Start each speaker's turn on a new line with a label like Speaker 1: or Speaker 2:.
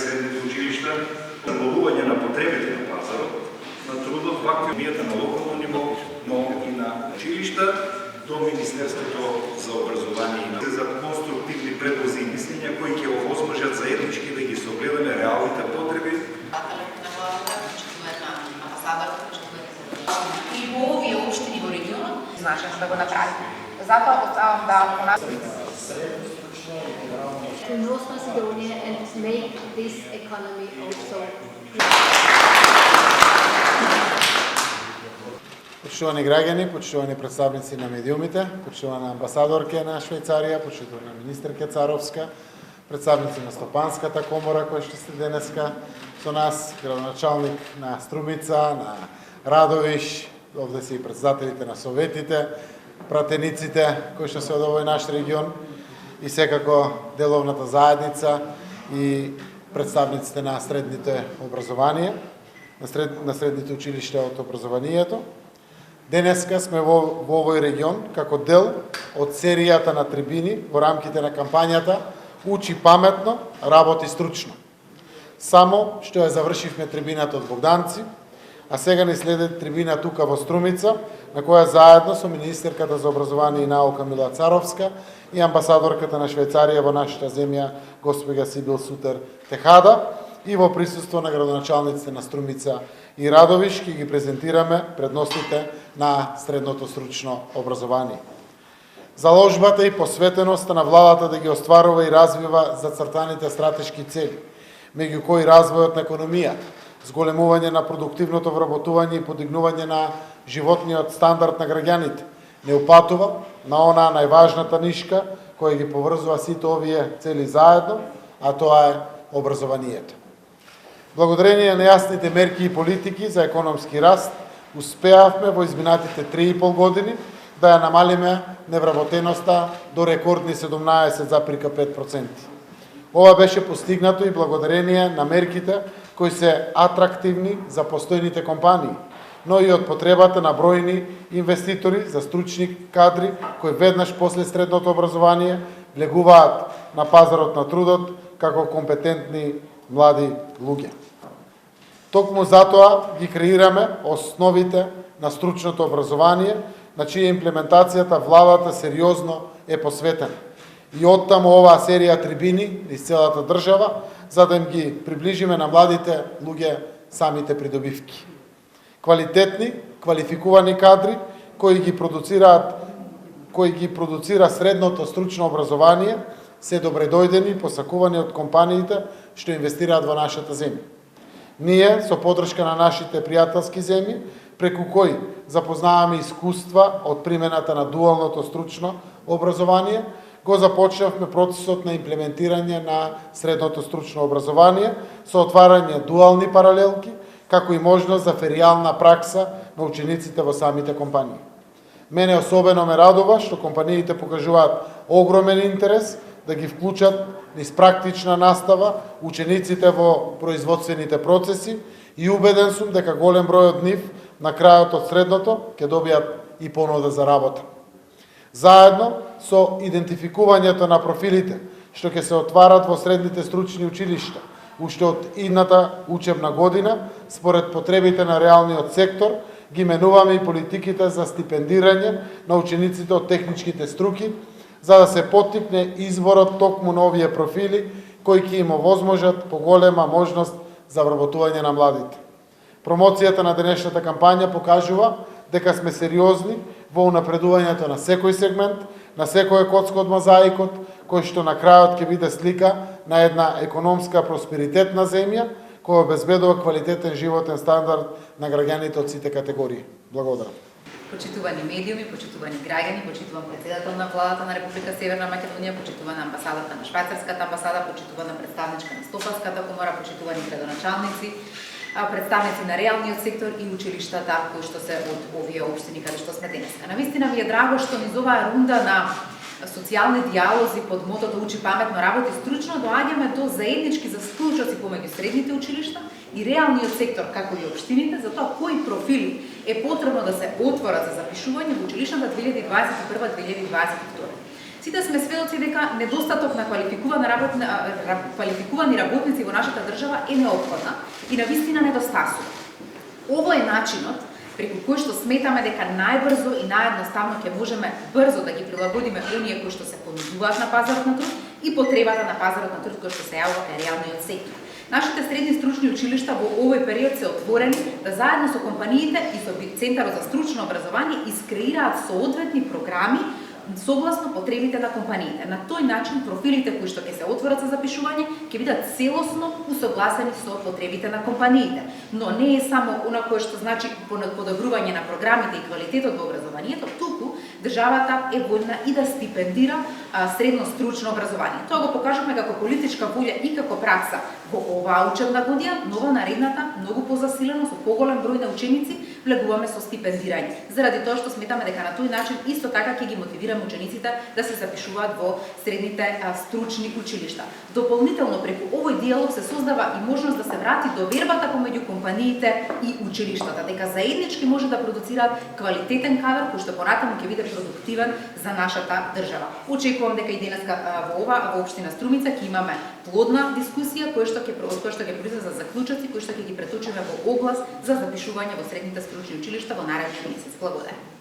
Speaker 1: средните училишта, задоволување на потребите на пазарот, на трудот, вакви мијата на локално ниво, но и на училишта до Министерството за образование и наука за конструктивни предлози и мислења кои ќе овозможат заеднички да ги согледаме реалните потреби.
Speaker 2: И во овие општини во регионот значи да го направиме. Затоа оставам да
Speaker 3: to North Macedonia and make this economy also.
Speaker 4: Почитувани граѓани, почитувани представници на медиумите, почитувана амбасадорке на Швајцарија, почитувана министерке Царовска, представници на Стопанската комора кои што сте денеска со нас, градоначалник на Струмица, на Радовиш, овде се и председателите на советите, пратениците кои што се од овој наш регион и секако деловната заедница и представниците на средните образование, на средните училишта од образованието. Денеска сме во овој регион како дел од серијата на трибини во рамките на кампањата Учи паметно, работи стручно. Само што ја завршивме трибината од Богданци, а сега ни следи трибина тука во Струмица, на која заедно со министерката за образование и наука Мила Царовска и амбасадорката на Швајцарија во нашата земја госпоѓа Сибил Сутер Техада и во присуство на градоначалниците на Струмица и Радовиш ќе ги презентираме предностите на средното стручно образование. Заложбата и посветеноста на владата да ги остварува и развива зацртаните стратешки цели, меѓу кои развојот на економијата, зголемување на продуктивното вработување и подигнување на животниот стандард на граѓаните, не упатува на она најважната нишка која ги поврзува сите овие цели заедно, а тоа е образованието. Благодарение на јасните мерки и политики за економски раст, успеавме во изминатите 3,5 години да ја намалиме невработеноста до рекордни 17,5%. Ова беше постигнато и благодарение на мерките кои се атрактивни за постојните компании, но и од потребата на бројни инвеститори за стручни кадри кои веднаш после средното образование влегуваат на пазарот на трудот како компетентни млади луѓе. Токму затоа ги креираме основите на стручното образование, на чија имплементацијата владата сериозно е посветена. И оттаму оваа серија трибини из целата држава, за да им ги приближиме на младите луѓе самите придобивки. Квалитетни, квалификувани кадри кои ги продуцира средното стручно образование, се добредојдени и посакувани од компаниите што инвестираат во нашата земја. Ние, со поддршка на нашите пријателски земји, преку кои запознаваме искуства од примената на дуалното стручно образование, го започнавме процесот на имплементирање на средното стручно образование со отварање дуални паралелки, како и можност за феријална пракса на учениците во самите компании. Мене особено ме радува што компаниите покажуваат огромен интерес да ги вклучат низ практична настава учениците во производствените процеси и убеден сум дека голем број од нив на крајот од средното ќе добијат и понуда за работа. Заедно со идентификувањето на профилите што ќе се отварат во средните стручни училишта уште од идната учебна година, според потребите на реалниот сектор, ги менуваме и политиките за стипендирање на учениците од техничките струки, за да се поттикне изборот токму на овие профили, кои ќе им овозможат поголема можност за вработување на младите. Промоцијата на денешната кампања покажува дека сме сериозни во унапредувањето на секој сегмент, на секоја коцка од мозаикот, кој што на крајот ќе биде слика на една економска просперитетна земја, која обезбедува квалитетен животен стандард на граѓаните од сите категории. Благодарам.
Speaker 2: Почитувани медиуми, почитувани граѓани, почитуван председател на владата на Република Северна Македонија, почитувана амбасадата на Швајцарската амбасада, почитувана представничка на Стопанската комора, почитувани градоначалници, представници на реалниот сектор и училиштата кои што се од овие општини каде што сме денеска. Навистина ми е драго што низ оваа рунда на социјални диалози под мотото Учи паметно, работи стручно, доаѓаме до заеднички заклучоци помеѓу средните училишта и реалниот сектор, како и општините, за тоа кои профили е потребно да се отворат за запишување во училиштата 2021-2022. Сите сме сведоци дека недостаток на квалификувана работна квалификувани работници во нашата држава е неопходна и навистина недостасува. Ово е начинот преку кој што сметаме дека најбрзо и наједноставно ќе можеме брзо да ги прилагодиме оние кои што се понудуваат на пазарот на труд и потребата на пазарот на труд кој што се јавува е реалниот сектор. Нашите средни стручни училишта во овој период се отворени да заедно со компаниите и со Центарот за стручно образование искреираат соодветни програми согласно потребите на компаниите. На тој начин профилите кои што ќе се отворат за запишување ќе бидат целосно усогласени со потребите на компаниите. Но не е само она кое што значи подобрување на програмите и квалитетот во образованието, туку државата е воljна и да стипендира средно стручно образование. Тоа го покажавме како политичка волја и како пракса во оваа учебна година, но во наредната многу позасилено со поголем број на ученици влегуваме со стипендирање. Заради тоа што сметаме дека на тој начин исто така ќе ги мотивираме учениците да се запишуваат во средните стручни училишта. Дополнително преку овој диалог се создава и можност да се врати довербата помеѓу компаниите и училиштата, дека заеднички може да продуцираат квалитетен кадар кој што понатаму ќе биде продуктивен за нашата држава. Очекувам дека и денеска во општина Струмица ќе имаме плодна дискусија која што ќе произлезат заклучоци кои што ќе ги преточиме во оглас за запишување во средните стручни училишта во наредниот месец. Благодарам.